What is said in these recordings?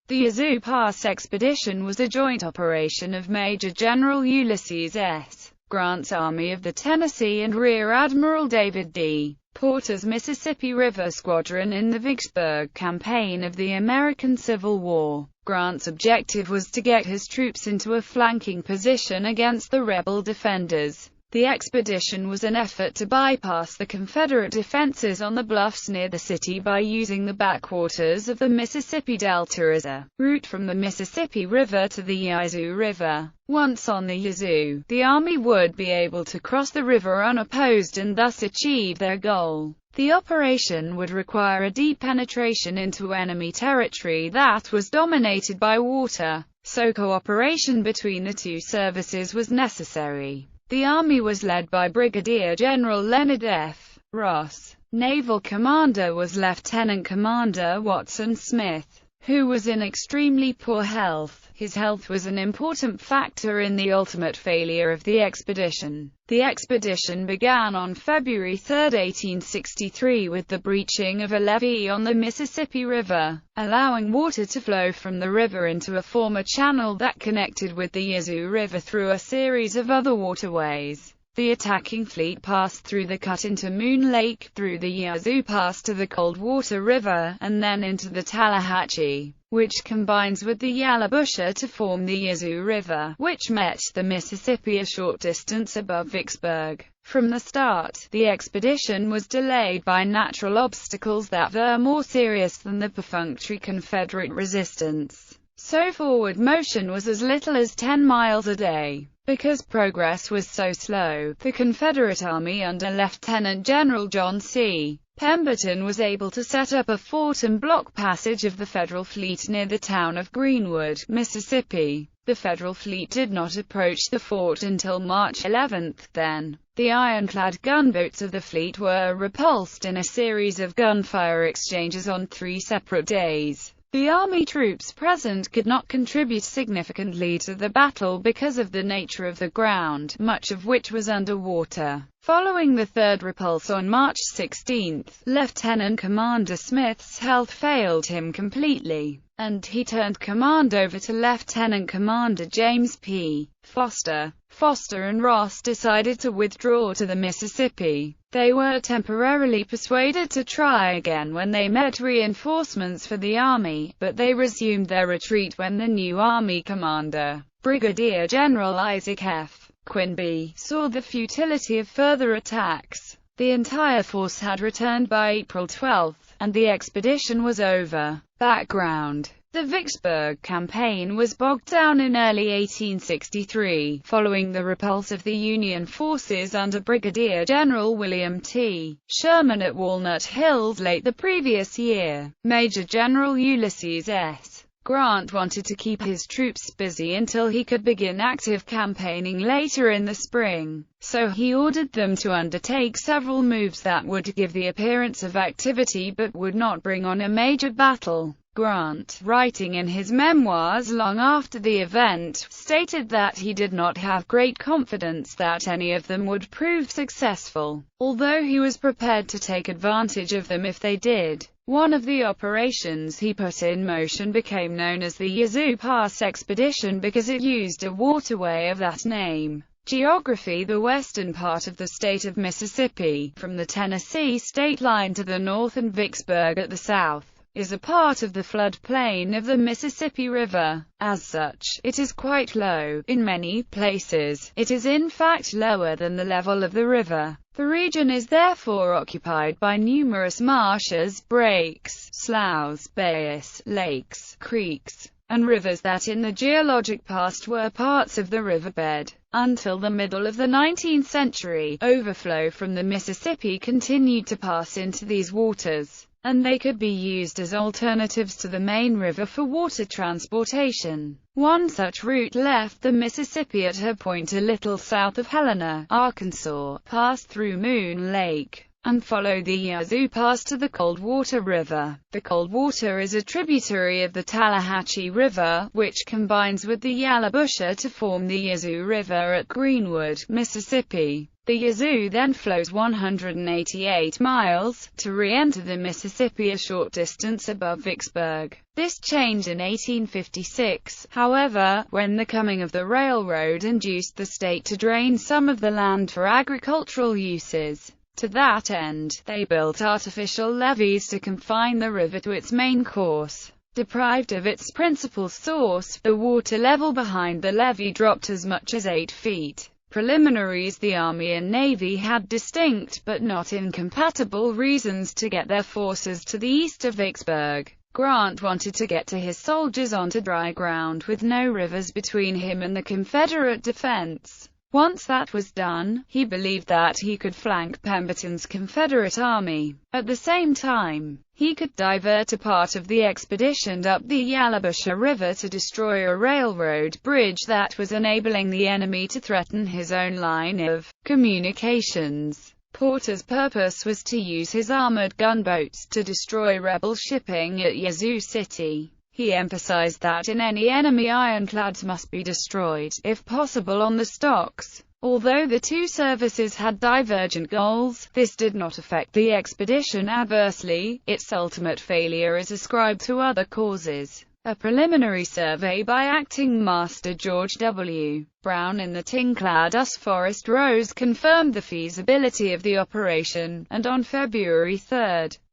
The Yazoo Pass expedition was a joint operation of Major General Ulysses S. Grant's Army of the Tennessee and Rear Admiral David D. Porter's Mississippi River Squadron in the Vicksburg Campaign of the American Civil War. Grant's objective was to get his troops into a flanking position against the rebel defenders. The expedition was an effort to bypass the Confederate defenses on the bluffs near the city by using the backwaters of the Mississippi Delta as a route from the Mississippi River to the Yazoo River. Once on the Yazoo, the Army would be able to cross the river unopposed and thus achieve their goal. The operation would require a deep penetration into enemy territory that was dominated by water, so cooperation between the two services was necessary. The Army was led by Brigadier General Leonard F. Ross. Naval Commander was Lieutenant Commander Watson Smith, who was in extremely poor health. His health was an important factor in the ultimate failure of the expedition. The expedition began on February 3, 1863 with the breaching of a levee on the Mississippi River, allowing water to flow from the river into a former channel that connected with the Yazoo River through a series of other waterways. The attacking fleet passed through the cut into Moon Lake, through the Yazoo Pass to the Coldwater River, and then into the Tallahatchie, which combines with the Yallabusha to form the Yazoo River, which met the Mississippi a short distance above Vicksburg. From the start, the expedition was delayed by natural obstacles that were more serious than the perfunctory Confederate resistance. So forward motion was as little as 10 miles a day. Because progress was so slow, the Confederate Army under Lieutenant General John C. Pemberton was able to set up a fort and block passage of the Federal fleet near the town of Greenwood, Mississippi. The Federal fleet did not approach the fort until March 11. Then, the ironclad gunboats of the fleet were repulsed in a series of gunfire exchanges on 3 separate days. The Army troops present could not contribute significantly to the battle because of the nature of the ground, much of which was underwater. Following the third repulse on March 16, Lieutenant Commander Smith's health failed him completely, and he turned command over to Lieutenant Commander James P. Foster. Foster and Ross decided to withdraw to the Mississippi. They were temporarily persuaded to try again when they met reinforcements for the Army, but they resumed their retreat when the new Army commander, Brigadier General Isaac F. Quinby, saw the futility of further attacks. The entire force had returned by April 12, and the expedition was over. Background: the Vicksburg campaign was bogged down in early 1863, following the repulse of the Union forces under Brigadier General William T. Sherman at Walnut Hills late the previous year. Major General Ulysses S. Grant wanted to keep his troops busy until he could begin active campaigning later in the spring, so he ordered them to undertake several moves that would give the appearance of activity but would not bring on a major battle. Grant, writing in his memoirs long after the event, stated that he did not have great confidence that any of them would prove successful, although he was prepared to take advantage of them if they did. One of the operations he put in motion became known as the Yazoo Pass expedition because it used a waterway of that name. Geography: the western part of the state of Mississippi, from the Tennessee state line to the north and Vicksburg at the south, is a part of the floodplain of the Mississippi River. As such, it is quite low. In many places, it is in fact lower than the level of the river. The region is therefore occupied by numerous marshes, breaks, sloughs, bays, lakes, creeks, and rivers that in the geologic past were parts of the riverbed. Until the middle of the 19th century, overflow from the Mississippi continued to pass into these waters, and they could be used as alternatives to the main river for water transportation. One such route left the Mississippi at her point a little south of Helena, Arkansas, passed through Moon Lake, and followed the Yazoo Pass to the Coldwater River. The Coldwater is a tributary of the Tallahatchie River, which combines with the Yallabusha to form the Yazoo River at Greenwood, Mississippi. The Yazoo then flows 188 miles, to re-enter the Mississippi a short distance above Vicksburg. This changed in 1856, however, when the coming of the railroad induced the state to drain some of the land for agricultural uses. To that end, they built artificial levees to confine the river to its main course. Deprived of its principal source, the water level behind the levee dropped as much as 8 feet. Preliminaries. The Army and Navy had distinct, but not incompatible, reasons to get their forces to the east of Vicksburg. Grant wanted to get to his soldiers onto dry ground with no rivers between him and the Confederate defense. Once that was done, he believed that he could flank Pemberton's Confederate army. At the same time, he could divert a part of the expedition up the Yazoo River to destroy a railroad bridge that was enabling the enemy to threaten his own line of communications. Porter's purpose was to use his armored gunboats to destroy rebel shipping at Yazoo City. He emphasized that in any enemy ironclads must be destroyed, if possible on the stocks. Although the two services had divergent goals, this did not affect the expedition adversely. Its ultimate failure is ascribed to other causes. A preliminary survey by acting master George W. Brown in the tin-clad Forest Rose confirmed the feasibility of the operation, and on February 3,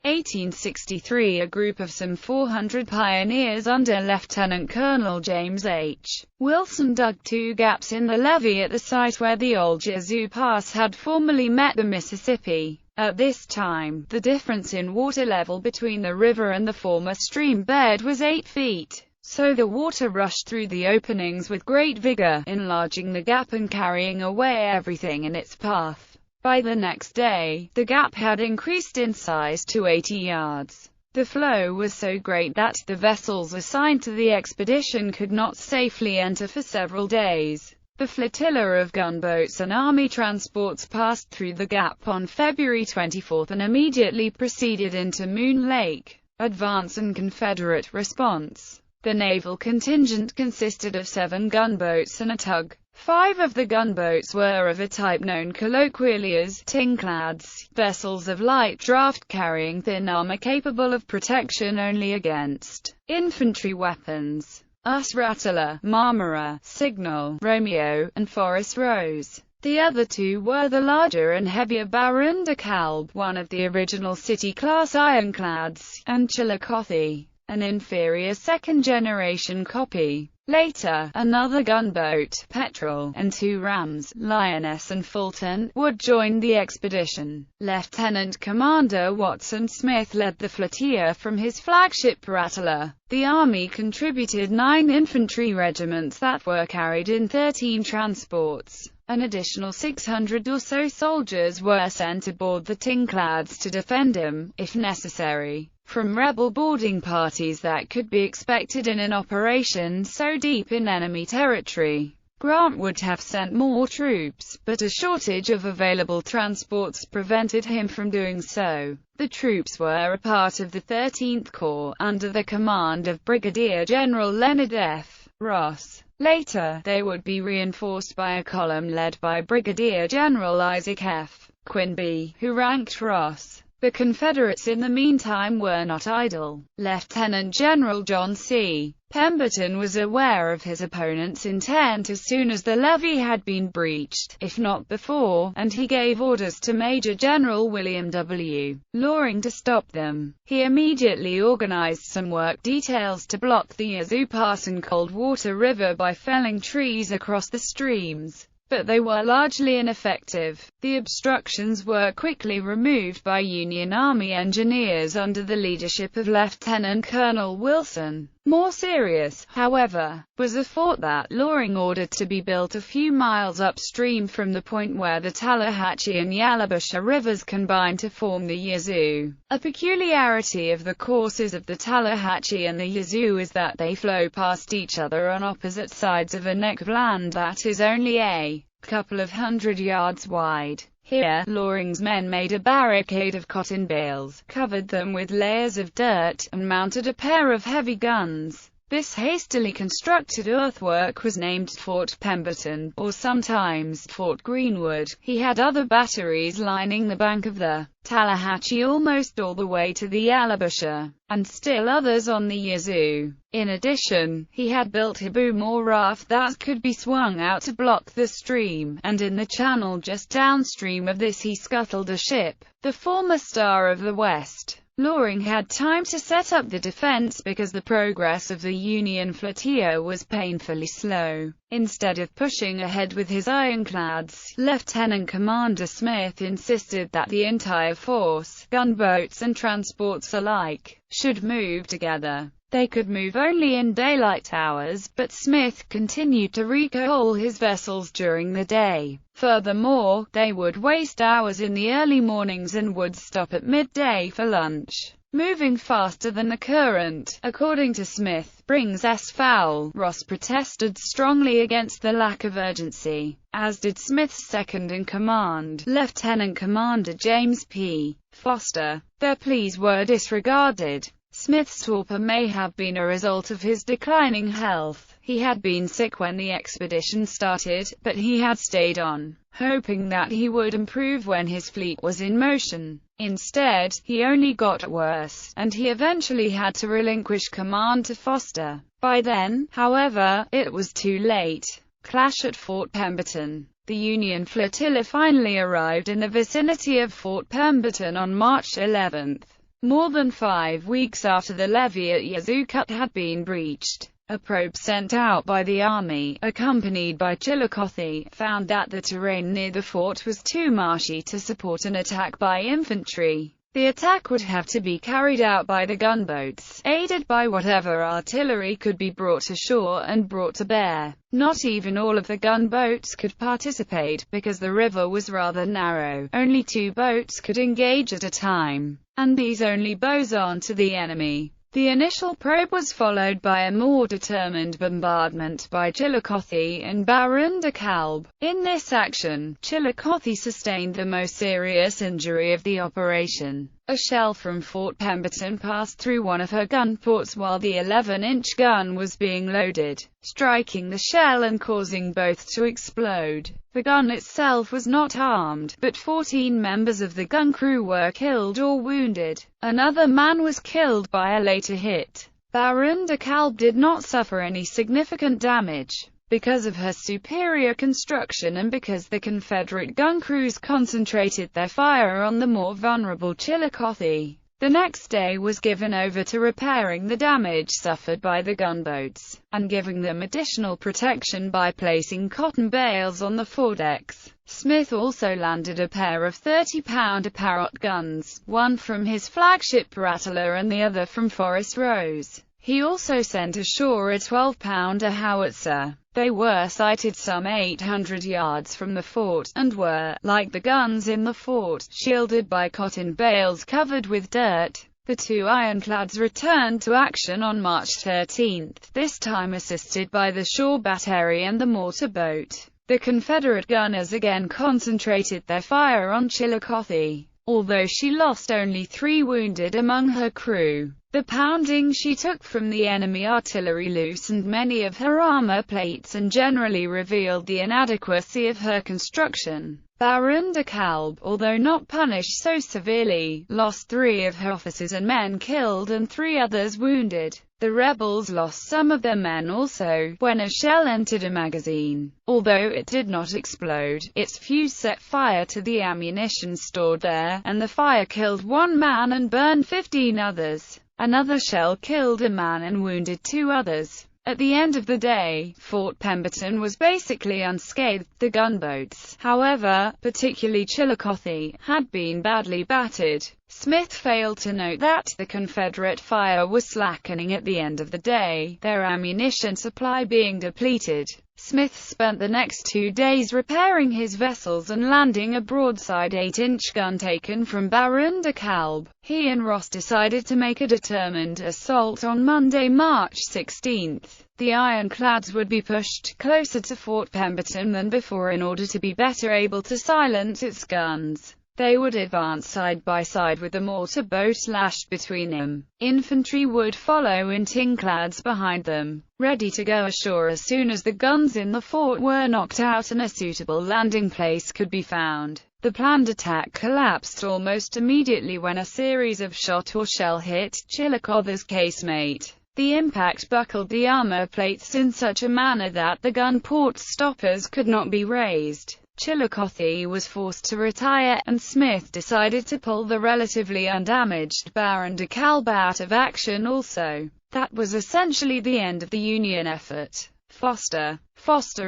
1863, a group of some 400 pioneers under Lieutenant Colonel James H. Wilson dug 2 gaps in the levee at the site where the old Yazoo Pass had formerly met the Mississippi. At this time, the difference in water level between the river and the former stream bed was 8 feet. So the water rushed through the openings with great vigor, enlarging the gap and carrying away everything in its path. By the next day, the gap had increased in size to 80 yards. The flow was so great that the vessels assigned to the expedition could not safely enter for several days. The flotilla of gunboats and army transports passed through the gap on February 24 and immediately proceeded into Moon Lake. Advance and Confederate response. The naval contingent consisted of 7 gunboats and a tug. 5 of the gunboats were of a type known colloquially as tin-clads, vessels of light draft carrying thin armor capable of protection only against infantry weapons. Rattler, Marmara, Signal, Romeo, and Forest Rose. The other 2 were the larger and heavier Baron de Kalb, one of the original City-class ironclads, and Chillicothe, an inferior second-generation copy. Later, another gunboat, Petrel, and 2 rams, Lioness and Fulton, would join the expedition. Lieutenant Commander Watson Smith led the flotilla from his flagship Rattler. The Army contributed 9 infantry regiments that were carried in 13 transports. An additional 600 or so soldiers were sent aboard the tin-clads to defend him, if necessary, from rebel boarding parties that could be expected in an operation so deep in enemy territory. Grant would have sent more troops, but a shortage of available transports prevented him from doing so. The troops were a part of the 13th Corps, under the command of Brigadier General Leonard F. Ross. Later, they would be reinforced by a column led by Brigadier General Isaac F. Quinby, who ranked Ross. The Confederates in the meantime were not idle. Lieutenant General John C. Pemberton was aware of his opponent's intent as soon as the levee had been breached, if not before, and he gave orders to Major General William W. Loring to stop them. He immediately organized some work details to block the Yazoo Pass and Coldwater River by felling trees across the streams, but they were largely ineffective. The obstructions were quickly removed by Union Army engineers under the leadership of Lieutenant Colonel Wilson. More serious, however, was a fort that Loring ordered to be built a few miles upstream from the point where the Tallahatchie and Yazoo rivers combined to form the Yazoo. A peculiarity of the courses of the Tallahatchie and the Yazoo is that they flow past each other on opposite sides of a neck of land that is only a couple of 100 yards wide. Here, Loring's men made a barricade of cotton bales, covered them with layers of dirt, and mounted a pair of heavy guns. This hastily constructed earthwork was named Fort Pemberton, or sometimes Fort Greenwood. He had other batteries lining the bank of the Tallahatchie almost all the way to the Attribution, and still others on the Yazoo. In addition, he had built a boom or raft that could be swung out to block the stream, and in the channel just downstream of this he scuttled a ship, the former Star of the West. Loring had time to set up the defense because the progress of the Union flotilla was painfully slow. Instead of pushing ahead with his ironclads, Lieutenant Commander Smith insisted that the entire force, gunboats and transports alike, should move together. They could move only in daylight hours, but Smith continued to recall his vessels during the day. Furthermore, they would waste hours in the early mornings and would stop at midday for lunch. Moving faster than the current, according to Smith, brings us foul. Ross protested strongly against the lack of urgency, as did Smith's second-in-command, Lieutenant Commander James P. Foster. Their pleas were disregarded. Smith's torpor may have been a result of his declining health. He had been sick when the expedition started, but he had stayed on, hoping that he would improve when his fleet was in motion. Instead, he only got worse, and he eventually had to relinquish command to Foster. By then, however, it was too late. Clash at Fort Pemberton. The Union flotilla finally arrived in the vicinity of Fort Pemberton on March 11. More than 5 weeks after the levee at Yazoo had been breached. A probe sent out by the Army, accompanied by Chillicothe, found that the terrain near the fort was too marshy to support an attack by infantry. The attack would have to be carried out by the gunboats, aided by whatever artillery could be brought ashore and brought to bear. Not even all of the gunboats could participate, because the river was rather narrow. Only 2 boats could engage at a time, and these only bows on to the enemy. The initial probe was followed by a more determined bombardment by Chillicothe and Baron de Kalb. In this action, Chillicothe sustained the most serious injury of the operation. A shell from Fort Pemberton passed through one of her gun ports while the 11-inch gun was being loaded, striking the shell and causing both to explode. The gun itself was not harmed, but 14 members of the gun crew were killed or wounded. Another man was killed by a later hit. Baron de Kalb did not suffer any significant damage because of her superior construction and because the Confederate gun crews concentrated their fire on the more vulnerable Chillicothe. The next day was given over to repairing the damage suffered by the gunboats, and giving them additional protection by placing cotton bales on the foredecks. Smith also landed a pair of 30-pounder Parrott guns, one from his flagship Rattler and the other from Forest Rose. He also sent ashore a 12-pounder howitzer. They were sighted some 800 yards from the fort, and were, like the guns in the fort, shielded by cotton bales covered with dirt. The 2 ironclads returned to action on March 13, this time assisted by the shore battery and the mortar boat. The Confederate gunners again concentrated their fire on Chillicothe, although she lost only 3 wounded among her crew. The pounding she took from the enemy artillery loosened many of her armor plates and generally revealed the inadequacy of her construction. Baron de Kalb, although not punished so severely, lost 3 of her officers and men killed and 3 others wounded. The rebels lost some of their men also, when a shell entered a magazine. Although it did not explode, its fuse set fire to the ammunition stored there, and the fire killed 1 man and burned 15 others. Another shell killed a man and wounded 2 others. At the end of the day, Fort Pemberton was basically unscathed. The gunboats, however, particularly Chillicothe, had been badly battered. Smith failed to note that the Confederate fire was slackening at the end of the day, their ammunition supply being depleted. Smith spent the next 2 days repairing his vessels and landing a broadside 8-inch gun taken from Baron de Kalb. He and Ross decided to make a determined assault on Monday, March 16. The ironclads would be pushed closer to Fort Pemberton than before in order to be better able to silence its guns. They would advance side by side with the mortar boat lashed between them. Infantry would follow in tinclads behind them, ready to go ashore as soon as the guns in the fort were knocked out and a suitable landing place could be found. The planned attack collapsed almost immediately when a series of shot or shell hit Chillicothe's casemate. The impact buckled the armor plates in such a manner that the gun port stoppers could not be raised. Chillicothe was forced to retire, and Smith decided to pull the relatively undamaged Baron de Kalb out of action also. That was essentially the end of the Union effort. Foster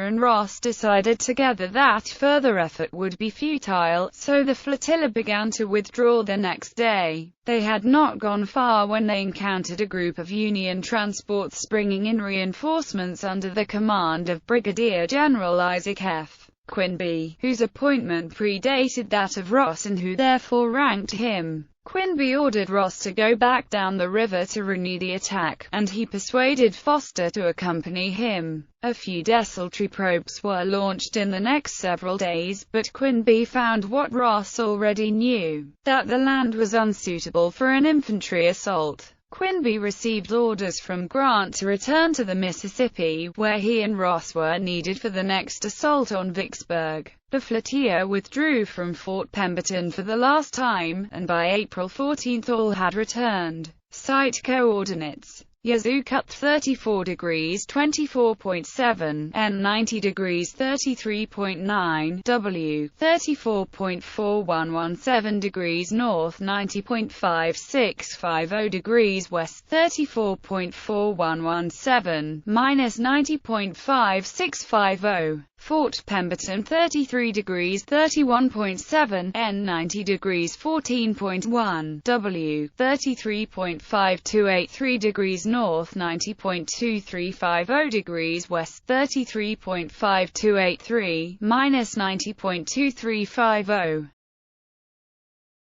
and Ross decided together that further effort would be futile, so the flotilla began to withdraw the next day. They had not gone far when they encountered a group of Union transports bringing in reinforcements under the command of Brigadier General Isaac F. Quinby, whose appointment predated that of Ross and who therefore ranked him. Quinby ordered Ross to go back down the river to renew the attack, and he persuaded Foster to accompany him. A few desultory probes were launched in the next several days, but Quinby found what Ross already knew, that the land was unsuitable for an infantry assault. Quinby received orders from Grant to return to the Mississippi, where he and Ross were needed for the next assault on Vicksburg. The flotilla withdrew from Fort Pemberton for the last time, and by April 14 all had returned. Site coordinates: Yazoo cut 34 degrees 24.7, N 90 degrees 33.9, W 34.4117 degrees north 90.5650 degrees west 34.4117, minus 90.5650. Fort Pemberton 33 degrees 31.7, N 90 degrees 14.1, W 33.5283 degrees north 90.2350 degrees west 33.5283, minus 90.2350.